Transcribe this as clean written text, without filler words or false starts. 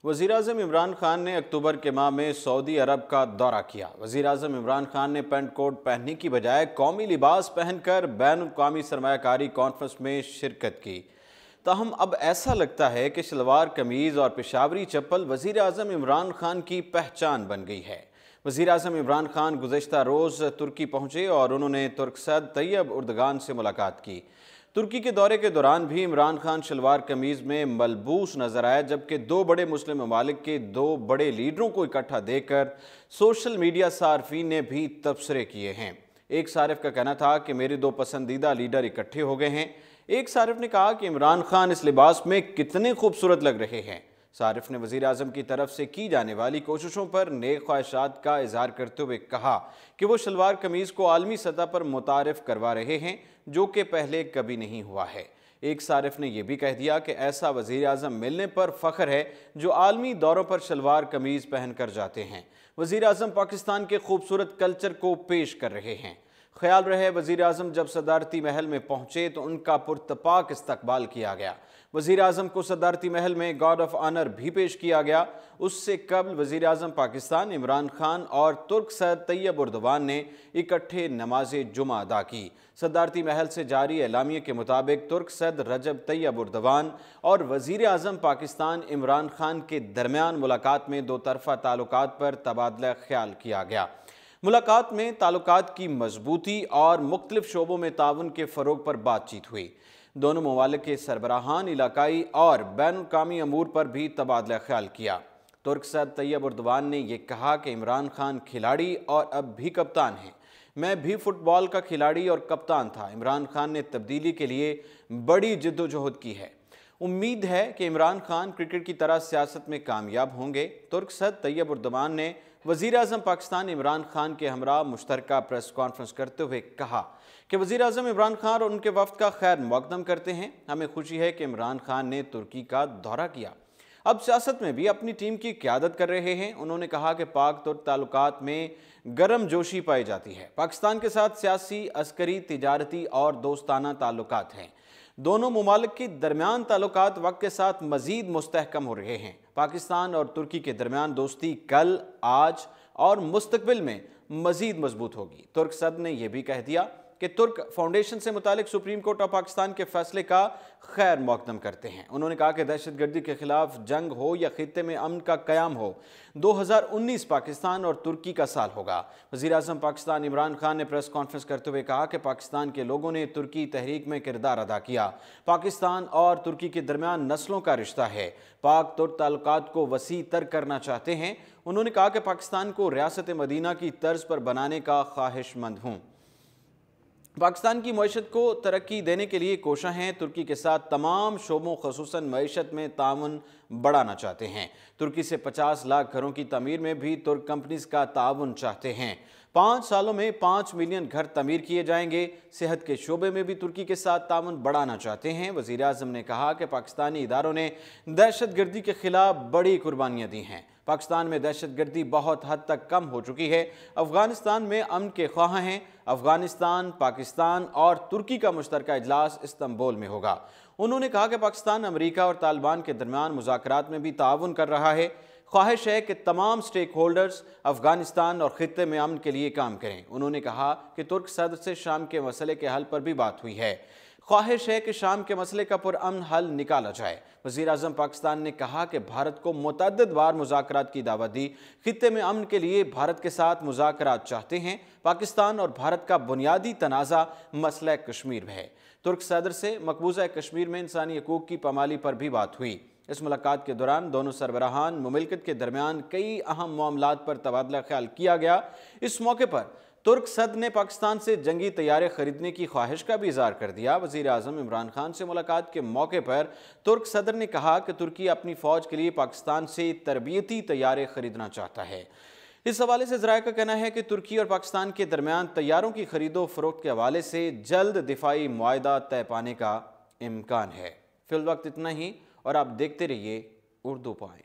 वज़ीर-ए-आज़म इमरान खान ने अक्टूबर के माह में सऊदी अरब का दौरा किया। वज़ीर-ए-आज़म इमरान खान ने पेंट कोट पहनने की बजाय कौमी लिबास पहनकर बैनुल-अक़वामी सरमायाकारी कॉन्फ्रेंस में शिरकत की। ताहम अब ऐसा लगता है कि शलवार कमीज़ और पेशावरी चप्पल वज़ीर-ए-आज़म इमरान खान की पहचान बन गई है। वज़ीर-ए-आज़म इमरान खान गुज़श्ता रोज़ तुर्की पहुँचे और उन्होंने तुर्क सदर तैयब उर्दगान से मुलाकात की। तुर्की के दौरे के दौरान भी इमरान खान शलवार कमीज़ में मलबूस नजर आए, जबकि दो बड़े मुस्लिम ममालिक के दो बड़े लीडरों को इकट्ठा देखकर सोशल मीडिया सार्फिन ने भी तबसरे किए हैं। एक सारिफ का कहना था कि मेरे दो पसंदीदा लीडर इकट्ठे हो गए हैं। एक सारिफ ने कहा कि इमरान खान इस लिबास में कितने खूबसूरत लग रहे हैं। सारिफ ने वज़ीर-ए-आज़म की तरफ से की जाने वाली कोशिशों पर नेक ख्वाहिशात का इजहार करते हुए कहा कि वो शलवार कमीज़ को आलमी सतह पर मुतारिफ करवा रहे हैं, जो कि पहले कभी नहीं हुआ है। एक सारिफ ने यह भी कह दिया कि ऐसा वज़ीर-ए-आज़म मिलने पर फ़ख्र है जो आलमी दौरों पर शलवार कमीज़ पहन कर जाते हैं। वज़ीर-ए-आज़म पाकिस्तान के खूबसूरत कल्चर को पेश कर रहे हैं। ख्याल रहे वज़ीर-ए-आज़म जब सदारती महल में पहुंचे तो उनका पुरतपाक इस्तकबाल किया गया। वज़ीर-ए-आज़म को सदारती महल में गार्ड ऑफ ऑनर भी पेश किया गया। उससे कबल वज़ीर-ए-आज़म पाकिस्तान इमरान खान और तुर्क सदर तैयब उर्दवान ने इकट्ठे नमाज जुमा अदा की। सदारती महल से जारी एलामिये के मुताबिक तुर्क सदर रजब तैयब उर्दवान और वज़ीर-ए-आज़म पाकिस्तान इमरान खान के दरमियान मुलाकात में दो तरफ़ा ताल्लुकात पर तबादला ख्याल किया गया। मुलाकात में ताल्लुकात की मजबूती और मुख्तलिफ शोबों में ताउन के फ़रोग पर बातचीत हुई। दोनों ममालिक के सरबराहान इलाकाई और बैनुल-अक़वामी अमूर पर भी तबादला ख्याल किया। तुर्क सदर तैयब उर्दवान ने यह कहा कि इमरान खान खिलाड़ी और अब भी कप्तान हैं। मैं भी फुटबॉल का खिलाड़ी और कप्तान था। इमरान खान ने तब्दीली के लिए बड़ी जिद्दोजहद की है। उम्मीद है कि इमरान खान क्रिकेट की तरह सियासत में कामयाब होंगे। तुर्क सदर तैयब उर्दवान ने वज़ीर-ए-आज़म पाकिस्तान इमरान खान के हमरा मुश्तरका प्रेस कॉन्फ्रेंस करते हुए कहा कि वज़ीर-ए-आज़म इमरान खान और उनके वफ़द का खैर मक़दम करते हैं। हमें खुशी है कि इमरान खान ने तुर्की का दौरा किया, अब सियासत में भी अपनी टीम की क़यादत कर रहे हैं। उन्होंने कहा कि पाक तुर्क ताल्लुकात में गर्म जोशी पाई जाती है। पाकिस्तान के साथ सियासी, अस्करी, तिजारती और दोस्ताना ताल्लुकात हैं। दोनों ममालिक के दरमियान ताल्लुकात वक्त के साथ मज़ीद मुस्तहकम हो रहे हैं। पाकिस्तान और तुर्की के दरमियान दोस्ती कल, आज और मुस्तकबिल में मज़ीद मजबूत होगी। तुर्क सदर ने यह भी कह दिया कि तुर्क फाउंडेशन से मुतालिक सुप्रीम कोर्ट ऑफ पाकिस्तान के फैसले का खैर मक़दम करते हैं। उन्होंने कहा कि दहशतगर्दी के खिलाफ जंग हो या खित्ते में अमन का क़याम हो, 2019 पाकिस्तान और तुर्की का साल होगा। वज़ीर-ए-आज़म पाकिस्तान इमरान खान ने प्रेस कॉन्फ्रेंस करते हुए कहा कि पाकिस्तान के लोगों ने तुर्की तहरीक में किरदार अदा किया। पाकिस्तान और तुर्की के दरमियान नस्लों का रिश्ता है। पाक तुर्क ताल्लुकात को वसी तर करना चाहते हैं। उन्होंने कहा कि पाकिस्तान को रियासत मदीना की तर्ज पर बनाने का ख्वाहिशमंद हूँ। पाकिस्तान की मईशत को तरक्की देने के लिए कोशां हैं। तुर्की के साथ तमाम शोबों ख़ुसूसन मईशत में ताउन बढ़ाना चाहते हैं। तुर्की से 50 लाख घरों की तमीर में भी तुर्क कंपनीज़ का ताउन चाहते हैं। 5 सालों में 5 मिलियन घर तमीर किए जाएंगे। सेहत के शोबे में भी तुर्की के साथ ताउन बढ़ाना चाहते हैं। वज़ीर-ए-आज़म ने कहा कि पाकिस्तानी इदारों ने दहशतगर्दी के खिलाफ बड़ी कुर्बानियाँ दी हैं। पाकिस्तान में दहशतगर्दी बहुत हद तक कम हो चुकी है। अफगानिस्तान में अमन के ख्वाह हैं। अफगानिस्तान, पाकिस्तान और तुर्की का मुश्तरका इजलास इस्तांबुल में होगा। उन्होंने कहा कि पाकिस्तान अमेरिका और तालिबान के दरमियान मुज़ाकरात में भी ताउन कर रहा है। ख्वाहिश है कि तमाम स्टेक होल्डर्स अफगानिस्तान और खित्ते में अमन के लिए काम करें। उन्होंने कहा कि तुर्क सदर से शाम के मसले के हल पर भी बात हुई है। ख्वाहिश है कि शाम के मसले का पुरअमन हल निकाला जाए। वज़ीर-ए-आज़म पाकिस्तान ने कहा कि भारत को मुतअद्दिद बार मुज़ाकरात की दावत दी। खित्ते में अमन के लिए भारत के साथ मुज़ाकरात चाहते हैं। पाकिस्तान और भारत का बुनियादी तनाज़ा मसला कश्मीर है। तुर्क सदर से मकबूजा कश्मीर में इंसानी हकूक़ की पामाली पर भी बात हुई। इस मुलाकात के दौरान दोनों सरबराहान मुमालिकत के दरमियान कई अहम मामलात पर तबादला ख्याल किया गया। इस मौके पर तुर्क सदर ने पाकिस्तान से जंगी तैयारे खरीदने की ख्वाहिश का भी इज़हार कर दिया। वज़ीर-ए-आज़म इमरान खान से मुलाकात के मौके पर तुर्क सदर ने कहा कि तुर्की अपनी फ़ौज के लिए पाकिस्तान से तरबियती तैयारे खरीदना चाहता है। इस हवाले से ज़राए का कहना है कि तुर्की और पाकिस्तान के दरमियान तैयारों की खरीदो फरोख्त के हवाले से जल्द दिफाई मुआहदा तय पाने का इम्कान है। फिल वक्त इतना ही और आप देखते रहिए उर्दू पॉइंट।